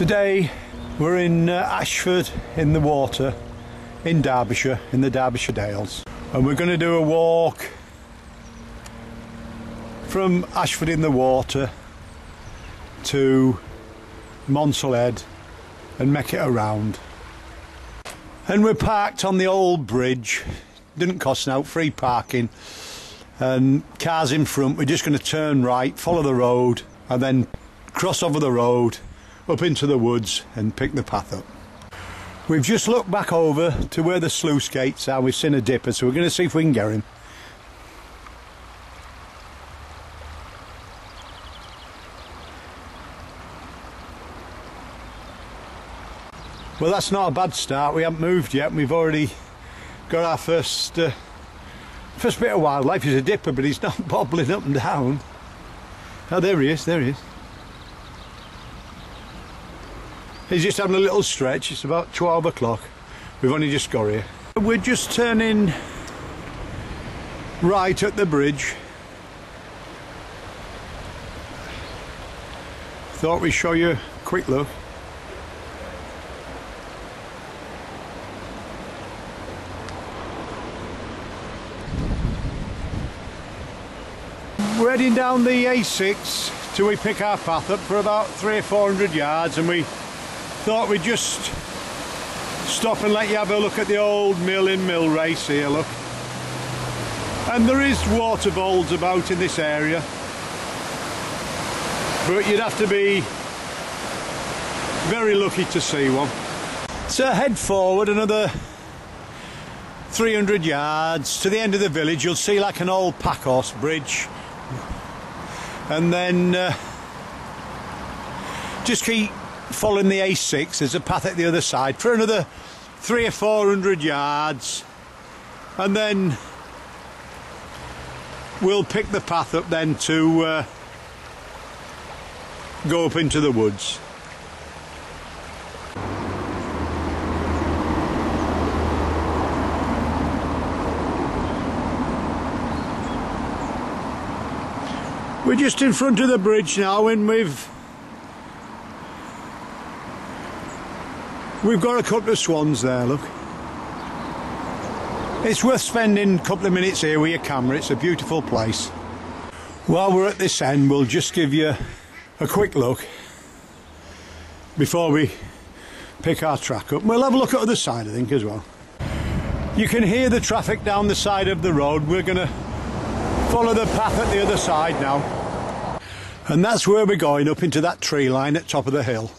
Today we're in Ashford in the water in Derbyshire, in the Derbyshire Dales, and we're going to do a walk from Ashford in the water to Monsal Head and make it around. And we're parked on the old bridge. Didn't cost an out, free parking, and cars in front. We're just going to turn right, follow the road, and then cross over the road up into the woods and pick the path up. We've just looked back over to where the sluice gates are. We've seen a dipper, so we're going to see if we can get him. Well, that's not a bad start. We haven't moved yet, and we've already got our first bit of wildlife. He's a dipper, but he's not bobbling up and down. Oh, there he is, there he is. He's just having a little stretch. It's about 12 o'clock. We've only just got here. We're just turning right at the bridge. Thought we'd show you a quick look. We're heading down the A6 till we pick our path up for about 300 or 400 yards, and we thought we'd just stop and let you have a look at the old mill in Mill Race here, look. And there is water bowls about in this area, but you'd have to be very lucky to see one. So head forward another 300 yards to the end of the village. You'll see like an old pack horse bridge, and then just keep following the A6. There's a path at the other side for another 300 or 400 yards, and then we'll pick the path up then to go up into the woods. We're just in front of the bridge now, and we've got a couple of swans there, look. It's worth spending a couple of minutes here with your camera. It's a beautiful place. While we're at this end, we'll just give you a quick look before we pick our track up. We'll have a look at the other side, I think, as well. You can hear the traffic down the side of the road. We're going to follow the path at the other side now. And that's where we're going, up into that tree line at top of the hill.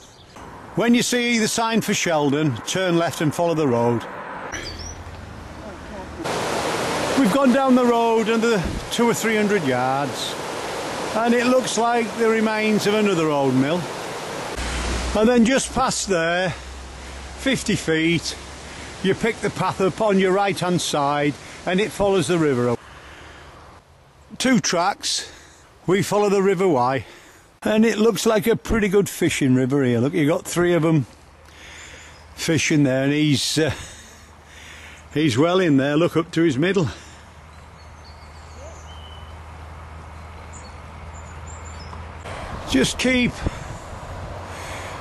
When you see the sign for Sheldon, turn left and follow the road. We've gone down the road under 200 or 300 yards, and it looks like the remains of another old mill. And then just past there, 50 feet, you pick the path up on your right hand side, and it follows the river. 2 tracks. We follow the River Wye, and it looks like a pretty good fishing river here. Look, you've got 3 of them fishing there, and he's well in there. Look, up to his middle. Just keep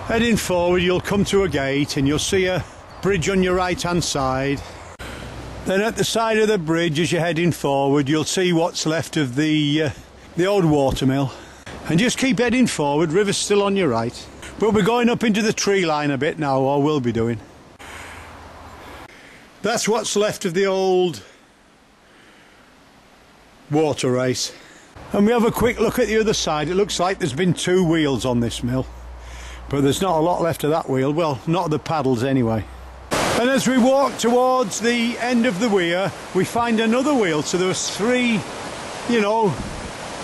heading forward. You'll come to a gate and you'll see a bridge on your right hand side. Then at the side of the bridge, as you're heading forward, you'll see what's left of the old watermill. And just keep heading forward. River's still on your right, but we're going up into the tree line a bit now, or we'll be doing. That's what's left of the old water race. And we have a quick look at the other side. It looks like there's been 2 wheels on this mill, but there's not a lot left of that wheel. Well, not the paddles anyway. And as we walk towards the end of the weir, we find another wheel. So there was 3,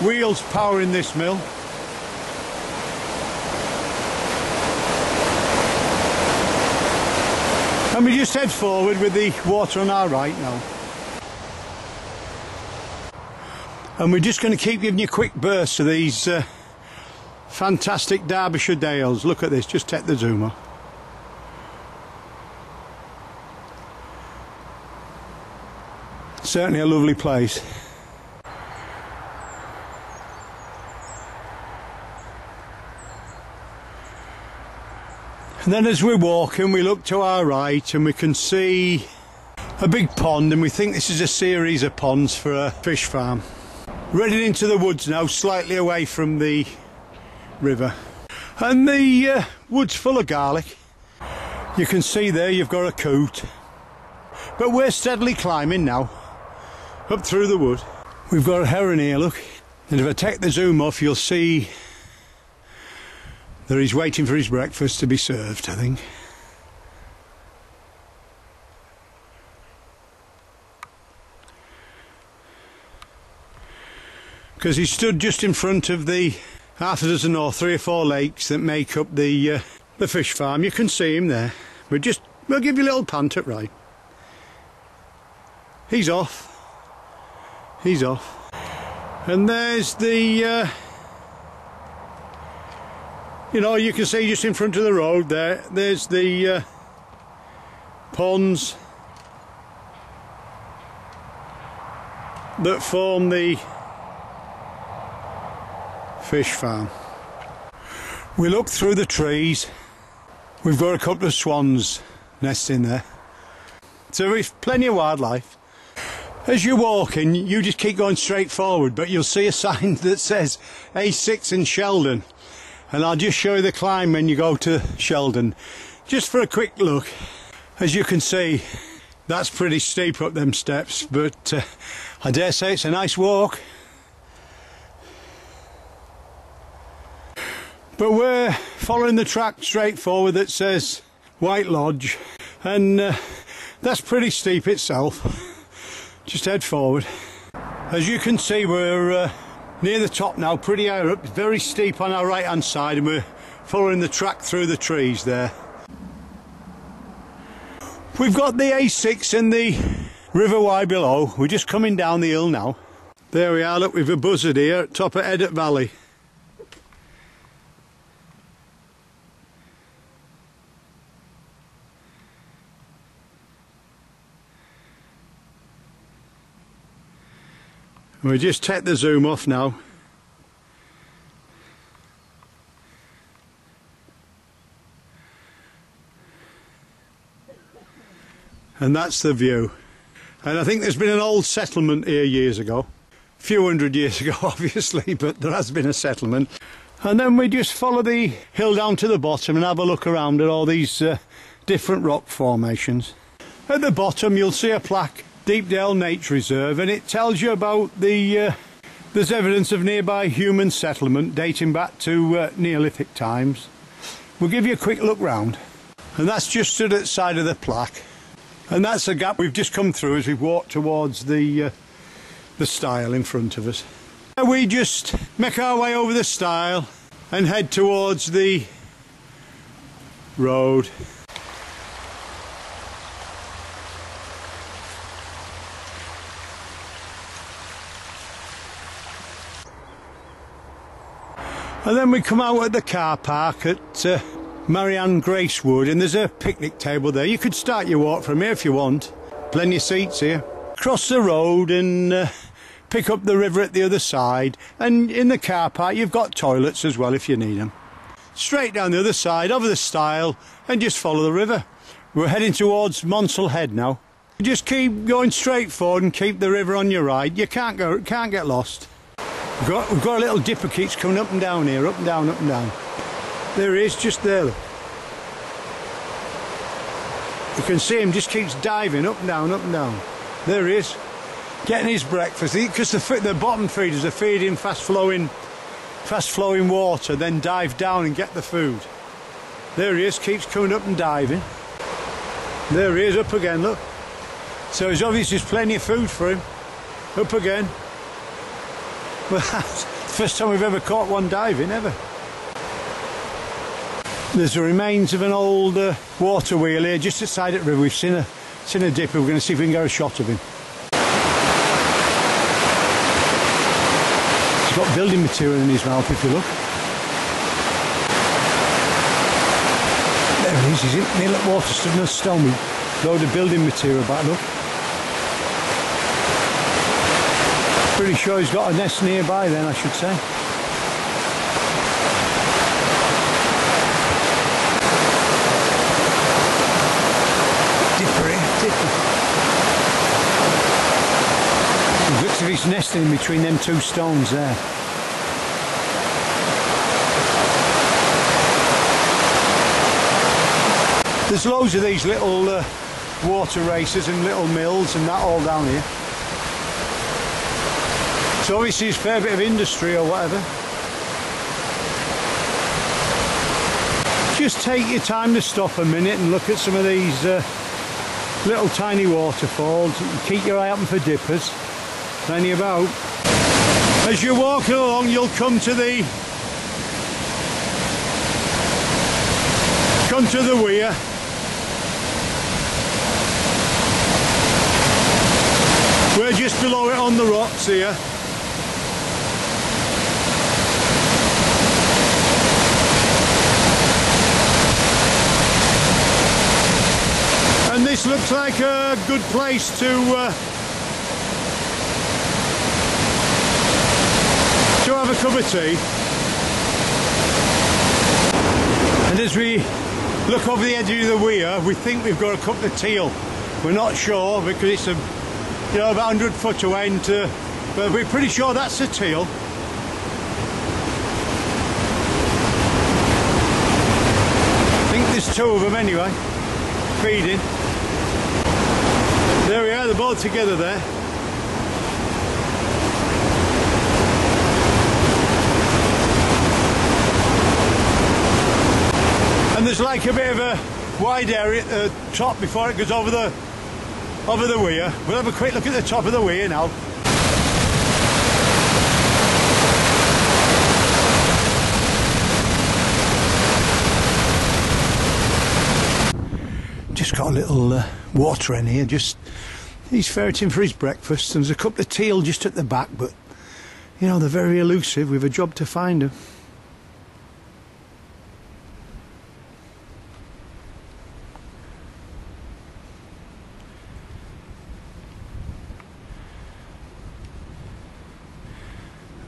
wheels powering this mill. And we just head forward with the water on our right now. And we're just going to keep giving you quick bursts of these fantastic Derbyshire Dales. Look at this, just take the zoom up. Certainly a lovely place. And then as we're walking, we look to our right and we can see a big pond, and we think this is a series of ponds for a fish farm. We're heading into the woods now, slightly away from the river. And the wood's full of garlic. You can see there you've got a coot. But we're steadily climbing now, up through the wood. We've got a heron here, look. And if I take the zoom off, you'll see that he's waiting for his breakfast to be served, I think. Because he stood just in front of the half a dozen or 3 or 4 lakes that make up the fish farm. You can see him there. We'll give you a little pant at right. He's off. He's off. And there's the, you know, you can see just in front of the road there, there's the ponds that form the fish farm. We look through the trees. We've got a couple of swans nesting there. So we've plenty of wildlife. As you're walking, you just keep going straight forward, but you'll see a sign that says A6 in Sheldon. And I'll just show you the climb when you go to Sheldon. Just for a quick look. As you can see, that's pretty steep up them steps, but I dare say it's a nice walk. But we're following the track straight forward that says White Lodge, and that's pretty steep itself. Just head forward. As you can see, we're near the top now, pretty high up, very steep on our right hand side, and we're following the track through the trees there. We've got the A6 and the River Wye below. We're just coming down the hill now. There we are, look, we've a buzzard here at top of Edit Valley. We'll just take the zoom off now. And that's the view. And I think there's been an old settlement here years ago. A few hundred years ago, obviously, but there has been a settlement. And then we just follow the hill down to the bottom and have a look around at all these different rock formations. At the bottom you'll see a plaque, Deepdale Nature Reserve, and it tells you about the there's evidence of nearby human settlement dating back to Neolithic times. We'll give you a quick look round, and that's just stood at the side of the plaque, and that's the gap we've just come through as we've walked towards the stile in front of us. We just make our way over the stile and head towards the road. And then we come out at the car park at Marianne Gracewood, and there's a picnic table there. You could start your walk from here if you want. Plenty of seats here. Cross the road and pick up the river at the other side, and in the car park you've got toilets as well if you need them. Straight down the other side, over the stile, and just follow the river. We're heading towards Monsal Head now. You just keep going straight forward and keep the river on your right. You can't get lost. We've got a little dipper keeps coming up and down here, up and down, up and down. There he is, just there, look. You can see him just keeps diving up and down, up and down. There he is, getting his breakfast. Because the bottom feeders are feeding fast flowing water, then dive down and get the food. There he is, keeps coming up and diving. There he is, up again, look. So there's obviously plenty of food for him. Up again. Well, that's the first time we've ever caught one diving, ever. There's the remains of an old water wheel here just outside the river. We've seen a dipper. We're going to see if we can get a shot of him. He's got building material in his mouth, if you look. There he is. He's near the water, stood in a stone with a load of building material back, look. Pretty sure he's got a nest nearby then, I should say. nesting in between them two stones there. There's loads of these little water races and little mills and that all down here. So obviously it's a fair bit of industry or whatever. Just take your time to stop a minute and look at some of these little tiny waterfalls. Keep your eye open for dippers. Plenty about. As you're walking along, you'll come to the weir. We're just below it on the rocks here. And this looks like a good place to have a cup of tea. And as we look over the edge of the weir, we think we've got a couple of teal. We're not sure because it's about 100 foot away, but we're pretty sure that's a teal. I think there's two of them anyway, feeding. There we are, they're both together there. And there's like a bit of a wide area at the top before it goes over the weir. We'll have a quick look at the top of the weir now. Just got a little water in here. He's ferreting for his breakfast. There's a couple of teal just at the back, but you know they're very elusive. We've a job to find them.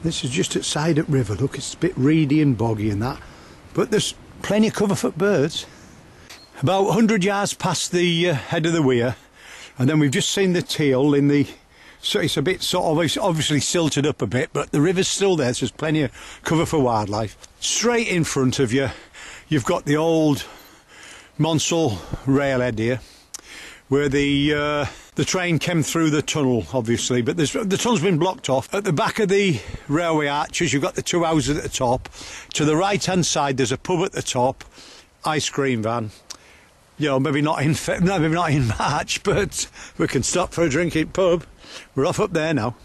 This is just outside at River. Look, it's a bit reedy and boggy and that, but there's plenty of cover for birds. About 100 yards past the head of the weir, and then we've just seen the teal in the. So it's a bit sort of obviously silted up a bit, but the river's still there, so there's plenty of cover for wildlife. Straight in front of you, you've got the old Monsal railhead here, where the train came through the tunnel, obviously, but the tunnel's been blocked off. At the back of the railway arches, you've got the two houses at the top. To the right-hand side, there's a pub at the top, ice cream van. You know, maybe not in March, but we can stop for a drink at pub. We're off up there now.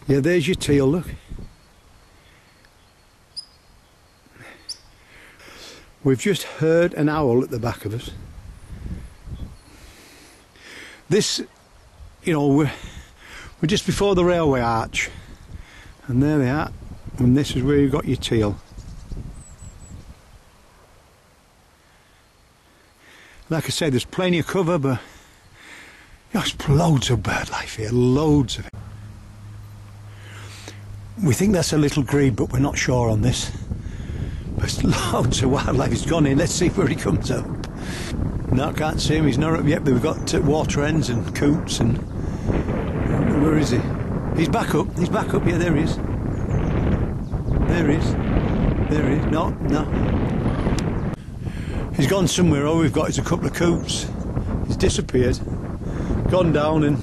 Yeah, there's your teal, look. We've just heard an owl at the back of us. This, you know, we're just before the railway arch, and there they are, and this is where you've got your teal. Like I said, there's plenty of cover, but you know, there's loads of bird life here, loads of it. We think that's a little grebe, but we're not sure on this. There's loads of wildlife. He's gone in. Let's see where he comes up. No, I can't see him. He's not up yet, but we've got water hens and coots and... Where is he? He's back up. He's back up. Yeah, there he is. There he is. There he is. No. He's gone somewhere. All we've got is a couple of coots. He's disappeared. Gone down and...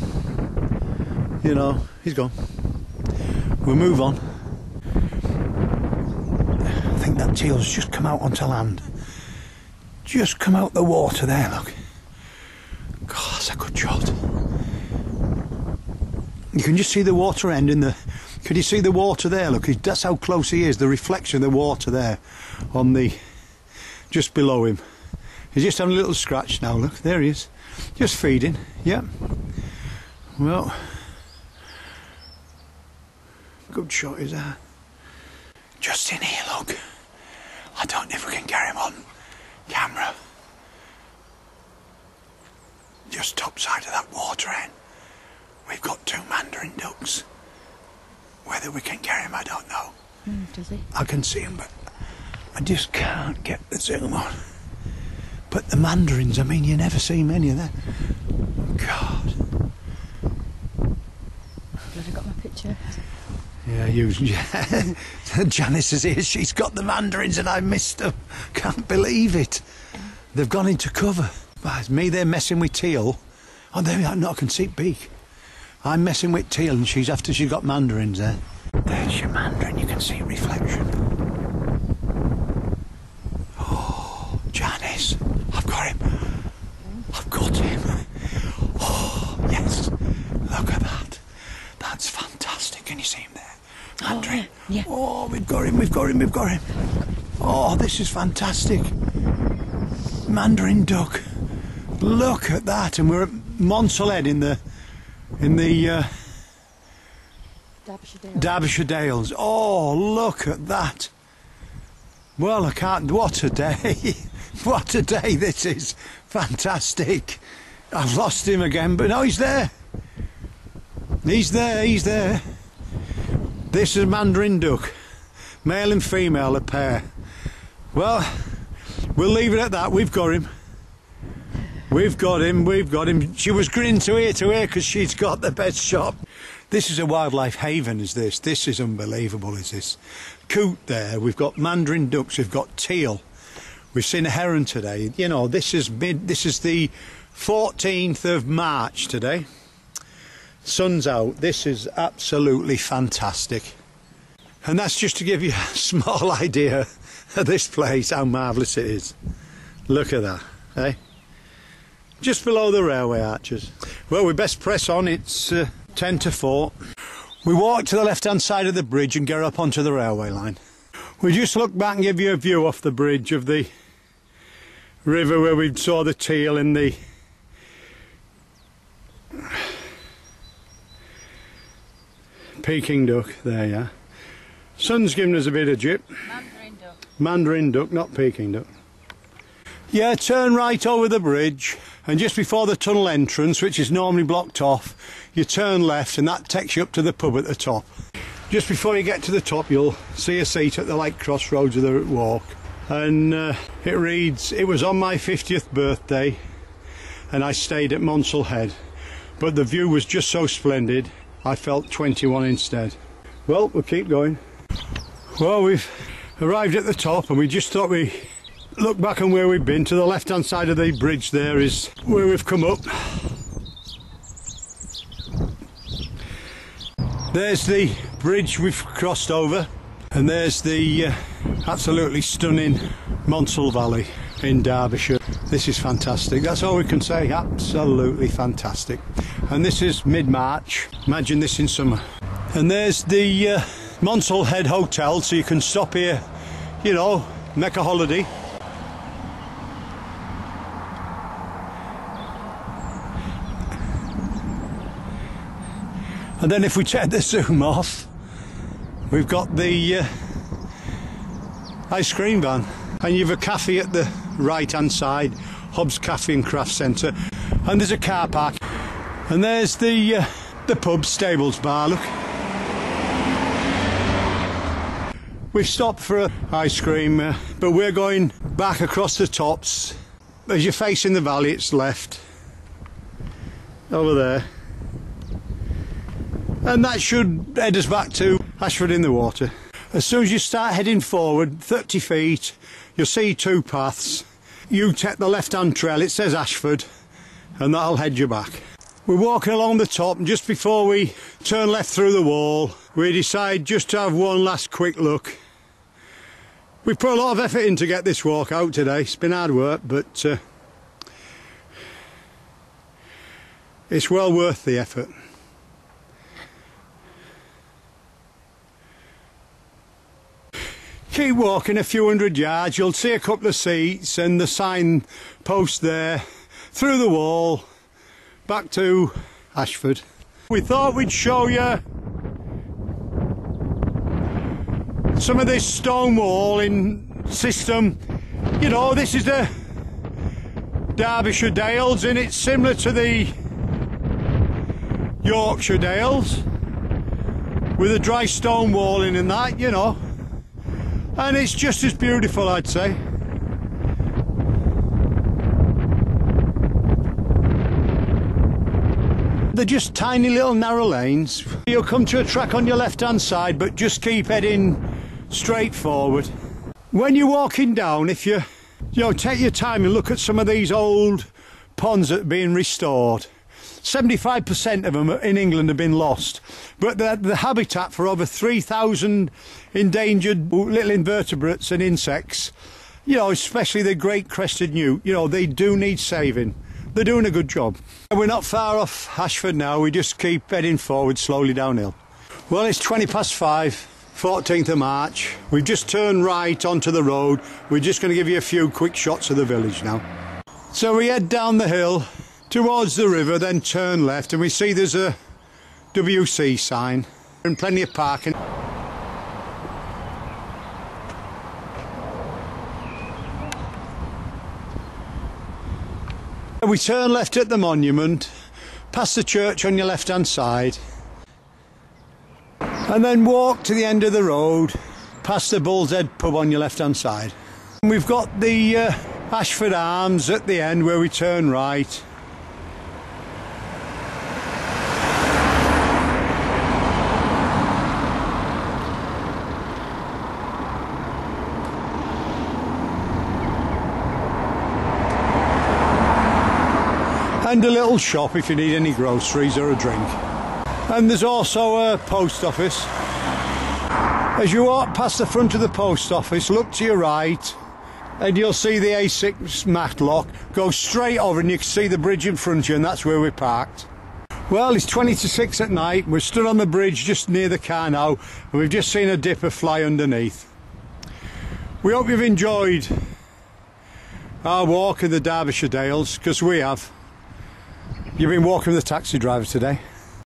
You know, he's gone. We'll move on. I think that teal's just come out onto land. Just come out the water there, look. God, that's a good shot. You can just see the water end in the... Can you see the water there? Look, that's how close he is. The reflection of the water there on the... Just below him. He's just having a little scratch now, look. There he is. Just feeding, yeah. Well... Good shot is that. Just in here, look. I don't know if we can carry him on camera. Just top side of that water end. We've got two Mandarin Ducks. Whether we can carry him, I don't know. Does he? I can see him, but I just can't get the zoom on. But the Mandarins, I mean, you never see many of them. God. Have I got my picture? Yeah, Janice is here. She's got the mandarins and I missed them. Can't believe it. They've gone into cover. But it's me there messing with teal. Oh, there we are. No, I can see Peak. I'm messing with teal and she's after she's got mandarins there. There's your mandarin. You can see reflection. Oh, Janice. I've got him. I've got him. Oh, yes. Look at that. That's fantastic. Can you see him there? Mandarin. Oh, yeah. Oh, we've got him. We've got him. We've got him. Oh, this is fantastic. Mandarin duck. Look at that. And we're at Monsal Head in the Derbyshire Dales. Oh, look at that. Well, I can't. What a day. What a day this is. Fantastic. I've lost him again, but no, he's there. He's there, he's there. This is a Mandarin duck. Male and female, a pair. Well, we'll leave it at that. We've got him. We've got him, we've got him. She was grinning to ear because she's got the best shot. This is a wildlife haven, is this. This is unbelievable, is this. Coot there, we've got Mandarin ducks, we've got teal. We've seen a heron today. You know, this is the 14th of March today. Sun's out. This is absolutely fantastic. And that's just to give you a small idea of this place, how marvellous it is. Look at that, eh? Just below the railway arches. Well, we best press on. It's 10 to 4. We walk to the left-hand side of the bridge and get up onto the railway line. We just look back and give you a view off the bridge of the river where we saw the teal and the Peking duck. There you are. Sun's giving us a bit of jip. Mandarin duck. Mandarin duck, not Peking duck. Yeah, turn right over the bridge and just before the tunnel entrance, which is normally blocked off, you turn left and that takes you up to the pub at the top. Just before you get to the top, you'll see a seat at the Lake Crossroads of the walk. And it reads, "It was on my 50th birthday and I stayed at Monsal Head, but the view was just so splendid I felt 21 instead." Well, we'll keep going. Well, we've arrived at the top and we just thought we look back on where we've been. To the left hand side of the bridge there is where we've come up. There's the bridge we've crossed over and there's the absolutely stunning Monsal Valley in Derbyshire. This is fantastic. That's all we can say. Absolutely fantastic. And this is mid-March. Imagine this in summer. And there's the Monsal Head Hotel, so you can stop here, you know, make a holiday. And then if we take the zoom off, we've got the ice cream van. And you've a cafe at the right hand side, Hobbs Cafe and Craft Centre. And there's a car park. And there's the pub, Stables Bar, look. We've stopped for an ice cream, but we're going back across the tops. As you're facing the valley, it's left. Over there. And that should head us back to Ashford in the Water. As soon as you start heading forward, 30 feet, you'll see two paths. You take the left-hand trail, it says Ashford, and that'll head you back. We're walking along the top, and just before we turn left through the wall, we decide just to have one last quick look. We've put a lot of effort in to get this walk out today. It's been hard work, but it's well worth the effort. Keep walking a few hundred yards, you'll see a couple of seats and the sign post there, through the wall, back to Ashford. We thought we'd show you some of this stone wall in system. You know, this is the Derbyshire Dales and it's similar to the Yorkshire Dales with a dry stone walling and that, you know. And it's just as beautiful, I'd say. They're just tiny little narrow lanes. You'll come to a track on your left hand side, but just keep heading straight forward. When you're walking down, if you take your time and look at some of these old ponds that are being restored. 75% of them in England have been lost, but they're the habitat for over 3,000 endangered little invertebrates and insects, especially the great crested newt. They do need saving. They're doing a good job. We're not far off Ashford now, we just keep heading forward slowly downhill. Well, it's 5:20, 14th of March. We've just turned right onto the road. We're just going to give you a few quick shots of the village now. So we head down the hill towards the river, then turn left, and we see there's a WC sign and plenty of parking. We turn left at the monument, past the church on your left hand side, and then walk to the end of the road, past the Bull's Head pub on your left hand side. And we've got the Ashford Arms at the end where we turn right. And a little shop if you need any groceries or a drink. And there's also a post office. As you walk past the front of the post office, look to your right and you'll see the A6 matlock. Go straight over and you can see the bridge in front of you, and that's where we're parked. Well, it's 20 to 6 at night. We're stood on the bridge just near the car now, and we've just seen a dipper fly underneath. We hope you've enjoyed our walk in the Derbyshire Dales, because we have. You've been walking with a taxi driver today.